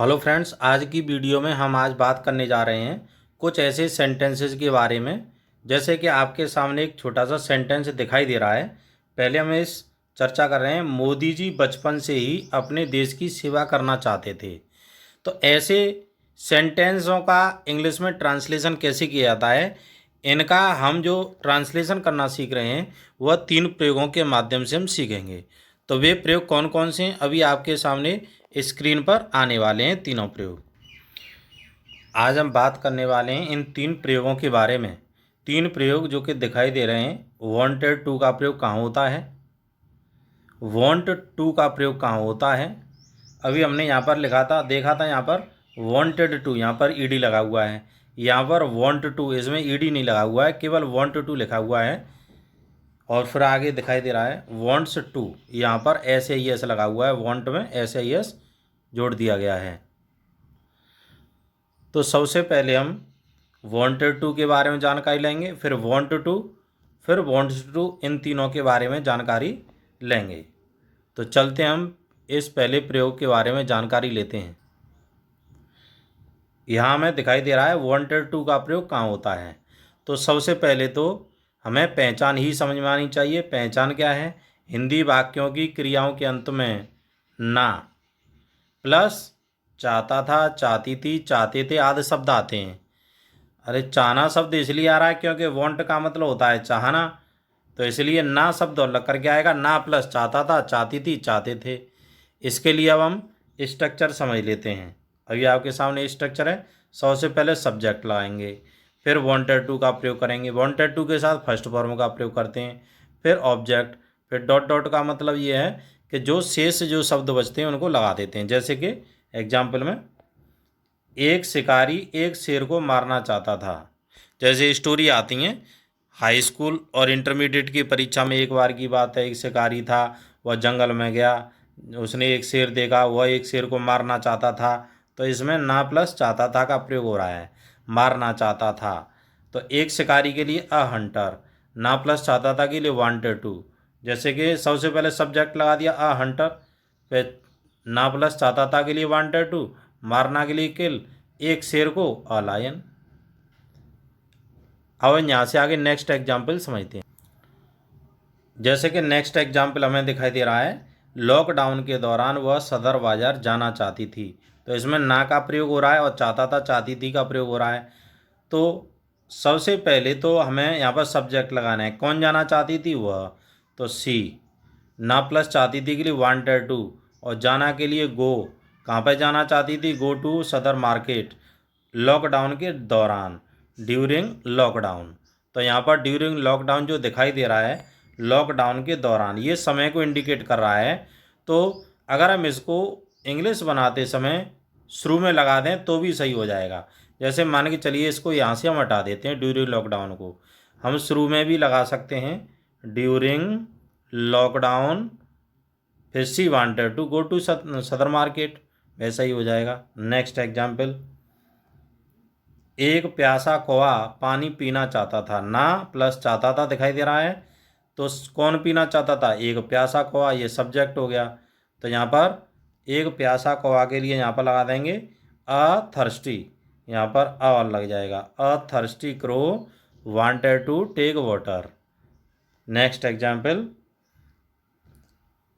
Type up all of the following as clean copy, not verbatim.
Hello friends, आज की video में हम आज बात करने जा रहे हैं कुछ ऐसे सेंटेंसेस के बारे में। जैसे कि आपके सामने एक छोटा सा सेंटेंस दिखाई दे रहा है। पहले हम इस चर्चा कर रहे हैं, मोदी जी बचपन से ही अपने देश की सेवा करना चाहते थे। तो ऐसे सेंटेंसों का इंग्लिश में ट्रांसलेशन कैसे किया जाता है, इनका हम जो ट्रांसलेशन करना सीख रहे हैं वह 3 प्रयोगों के माध्यम से हम सीखेंगे। तो वे प्रयोग कौन कौन से हैं, अभी आपके सामने स्क्रीन पर आने वाले हैं। तीनों प्रयोग आज हम बात करने वाले हैं इन 3 प्रयोगों के बारे में। 3 प्रयोग जो कि दिखाई दे रहे हैं। वांटेड टू का प्रयोग कहाँ होता है, वांट टू का प्रयोग कहाँ होता है। अभी हमने यहाँ पर लिखा था, देखा था, यहाँ पर वांटेड टू, यहाँ पर ईडी लगा हुआ है। यहाँ पर वांट टू, इसमें ईडी नहीं लगा हुआ है, केवल वांट टू लिखा हुआ है। और फिर आगे दिखाई दे रहा है वांट्स टू, यहाँ पर एस ए एस लगा हुआ है, वांट में एस ए एस जोड़ दिया गया है। तो सबसे पहले हम वांटेड टू के बारे में जानकारी लेंगे, फिर वांट टू, फिर वांट्स टू, इन तीनों के बारे में जानकारी लेंगे। तो चलते हैं हम इस पहले प्रयोग के बारे में जानकारी लेते हैं। यहाँ हमें दिखाई दे रहा है वांटेड टू का प्रयोग कहाँ होता है। तो सबसे पहले तो हमें पहचान ही समझ में आनी चाहिए। पहचान क्या है? हिंदी वाक्यों की क्रियाओं के अंत में ना प्लस चाहता था, चाहती थी, चाहते थे आदि शब्द आते हैं। अरे चाहना शब्द इसलिए आ रहा है क्योंकि वांट का मतलब होता है चाहना, तो इसलिए ना शब्द और लग करके आएगा। ना प्लस चाहता था, चाहती थी, चाहते थे। इसके लिए अब हम स्ट्रक्चर समझ लेते हैं। अभी आपके सामने स्ट्रक्चर है। सबसे पहले सब्जेक्ट लगाएंगे, फिर वांटेड टू का प्रयोग करेंगे, वांटेड टू के साथ फर्स्ट फॉर्म का प्रयोग करते हैं, फिर ऑब्जेक्ट, फिर डॉट डॉट का मतलब ये है कि जो शेष जो शब्द बचते हैं उनको लगा देते हैं। जैसे कि एग्जाम्पल में, एक शिकारी एक शेर को मारना चाहता था। जैसे स्टोरी आती हैं हाई स्कूल और इंटरमीडिएट की परीक्षा में। एक बार की बात है, एक शिकारी था, वह जंगल में गया, उसने एक शेर देखा, वह एक शेर को मारना चाहता था। तो इसमें ना प्लस चाहता था का प्रयोग हो रहा है, मारना चाहता था। तो एक शिकारी के लिए अ हंटर, ना प्लस चाहता था के लिए वांटेड टू। जैसे कि सबसे पहले सब्जेक्ट लगा दिया अ हंटर, फिर ना प्लस चाहता था के लिए वांटेड टू, मारना के लिए किल, एक शेर को अ लायन। अब यहाँ से आगे नेक्स्ट एग्जाम्पल समझते हैं। जैसे कि नेक्स्ट एग्जाम्पल हमें दिखाई दे रहा है, लॉकडाउन के दौरान वह सदर बाजार जाना चाहती थी। तो इसमें ना का प्रयोग हो रहा है और चाहता था, चाहती थी का प्रयोग हो रहा है। तो सबसे पहले तो हमें यहाँ पर सब्जेक्ट लगाना है। कौन जाना चाहती थी? वह। तो सी। ना प्लस चाहती थी के लिए वांटेड टू, और जाना के लिए गो। कहाँ पर जाना चाहती थी? गो टू सदर मार्केट, लॉकडाउन के दौरान, ड्यूरिंग लॉकडाउन। तो यहाँ पर ड्यूरिंग लॉकडाउन जो दिखाई दे रहा है, लॉकडाउन के दौरान, ये समय को इंडिकेट कर रहा है। तो अगर हम इसको इंग्लिश बनाते समय शुरू में लगा दें तो भी सही हो जाएगा। जैसे मान के चलिए इसको यहाँ से हम हटा देते हैं, ड्यूरिंग लॉकडाउन को हम शुरू में भी लगा सकते हैं, ड्यूरिंग लॉकडाउन, फिर सी वांटेड टू गो टू सदर मार्केट, वैसा ही हो जाएगा। नेक्स्ट एग्जाम्पल, एक प्यासा कौवा पानी पीना चाहता था। ना प्लस चाहता था दिखाई दे रहा है, तो कौन पीना चाहता था? एक प्यासा कौवा, ये सब्जेक्ट हो गया। तो यहाँ पर एक प्यासा कौवा के लिए यहाँ पर लगा देंगे अ थर्स्टी, यहाँ पर अ लग जाएगा, a thirsty crow wanted to take water. Next example,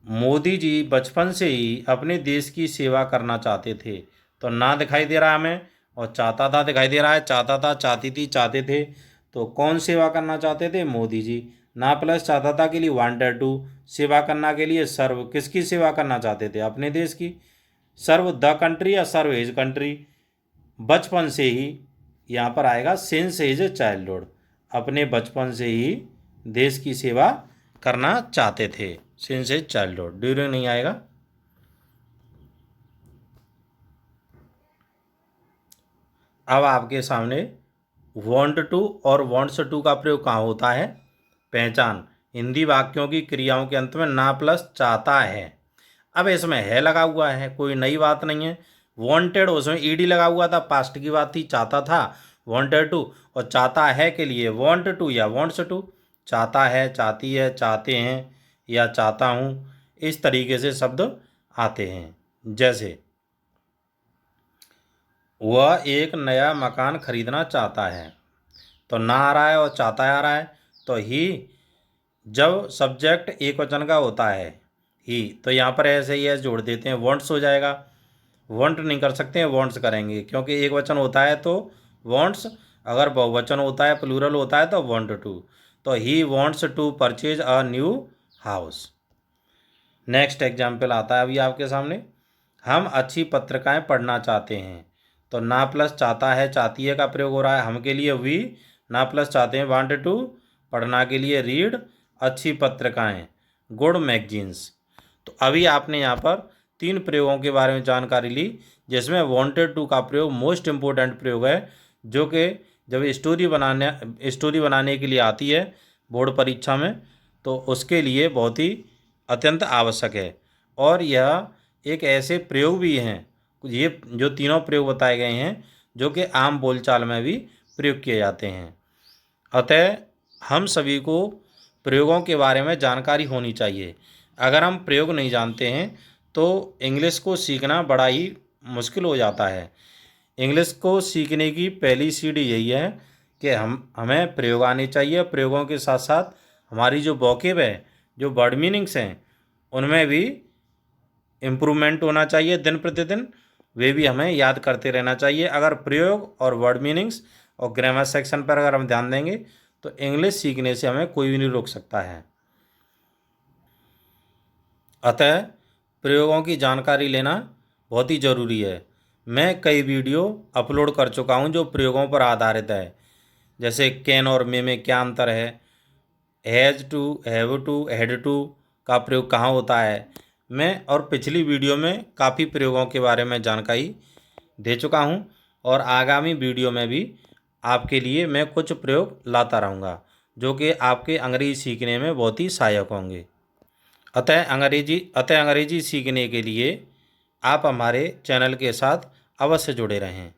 Modi ji बचपन से ही अपने देश की सेवा करना चाहते थे। तो ना दिखाई दे रहा है हमें, और चाहता था दिखाई दे रहा है, चाहता था, चाहती थी, चाहते थे। तो कौन सेवा करना चाहते थे? मोदी जी। ना प्लस चाहता था के लिए वांटेड टू, सेवा करना के लिए सर्व, किसकी सेवा करना चाहते थे? अपने देश की। सर्व द कंट्री या सर्व हिज कंट्री, बचपन से ही, यहाँ पर आएगा सिंस हिज चाइल्डहुड, अपने बचपन से ही देश की सेवा करना चाहते थे। सिंस हिज चाइल्डहुड, ड्यूरिंग नहीं आएगा। अब आपके सामने वांट टू और वांट्स टू का प्रयोग कहाँ होता है? पहचान, हिंदी वाक्यों की क्रियाओं के अंत में ना प्लस चाहता है। अब इसमें है लगा हुआ है, कोई नई बात नहीं है। वांटेड, उसमें ईडी लगा हुआ था, पास्ट की बात थी, चाहता था, वांटेड टू, और चाहता है के लिए वांट टू या वांट्स टू, चाहता है, चाहती है, चाहते हैं, या चाहता हूँ, इस तरीके से शब्द आते हैं। जैसे वह एक नया मकान खरीदना चाहता है। तो ना आ रहा है और चाहता आ रहा है। तो ही जब सब्जेक्ट एक वचन का होता है ही, तो यहाँ पर ऐसे ही जोड़ देते हैं, वॉन्ट्स हो जाएगा। वॉन्ट नहीं कर सकते हैं, वॉन्ट्स करेंगे, क्योंकि एक वचन होता है तो वॉन्ट्स, अगर बहुवचन होता है प्लूरल होता है तो वॉन्ट टू। तो he wants to purchase a new house. Next example आता है अभी आपके सामने। हम अच्छी पत्रिकाएं पढ़ना चाहते हैं। तो ना प्लस चाहता है चाहती है का प्रयोग हो रहा है। हम के लिए वी, ना प्लस चाहते हैं वांट टू, पढ़ना के लिए रीड, अच्छी पत्रिकाएं गुड मैगजीन्स। तो अभी आपने यहाँ पर 3 प्रयोगों के बारे में जानकारी ली, जिसमें वांटेड टू का प्रयोग मोस्ट इम्पोर्टेंट प्रयोग है, जो कि जब स्टोरी बनाने के लिए आती है बोर्ड परीक्षा में, तो उसके लिए बहुत ही अत्यंत आवश्यक है। और यह एक ऐसे प्रयोग भी हैं, ये जो तीनों प्रयोग बताए गए हैं, जो कि आम बोलचाल में भी प्रयोग किए जाते हैं। अतः हम सभी को प्रयोगों के बारे में जानकारी होनी चाहिए। अगर हम प्रयोग नहीं जानते हैं तो इंग्लिश को सीखना बड़ा ही मुश्किल हो जाता है। इंग्लिश को सीखने की पहली सीढ़ी यही है कि हमें प्रयोग आने चाहिए। प्रयोगों के साथ साथ हमारी जो वोकैब है, जो वर्ड मीनिंग्स हैं, उनमें भी इम्प्रूवमेंट होना चाहिए दिन प्रतिदिन। वे भी हमें याद करते रहना चाहिए। अगर प्रयोग और वर्ड मीनिंग्स और ग्रामर सेक्शन पर अगर हम ध्यान देंगे तो इंग्लिश सीखने से हमें कोई भी नहीं रोक सकता है। अतः प्रयोगों की जानकारी लेना बहुत ही ज़रूरी है। मैं कई वीडियो अपलोड कर चुका हूं जो प्रयोगों पर आधारित है, जैसे कैन और में क्या अंतर है, has to, have to, had to का प्रयोग कहाँ होता है। मैं और पिछली वीडियो में काफ़ी प्रयोगों के बारे में जानकारी दे चुका हूं, और आगामी वीडियो में भी आपके लिए मैं कुछ प्रयोग लाता रहूँगा, जो कि आपके अंग्रेजी सीखने में बहुत ही सहायक होंगे। अतः अंग्रेजी सीखने के लिए आप हमारे चैनल के साथ अवश्य जुड़े रहें।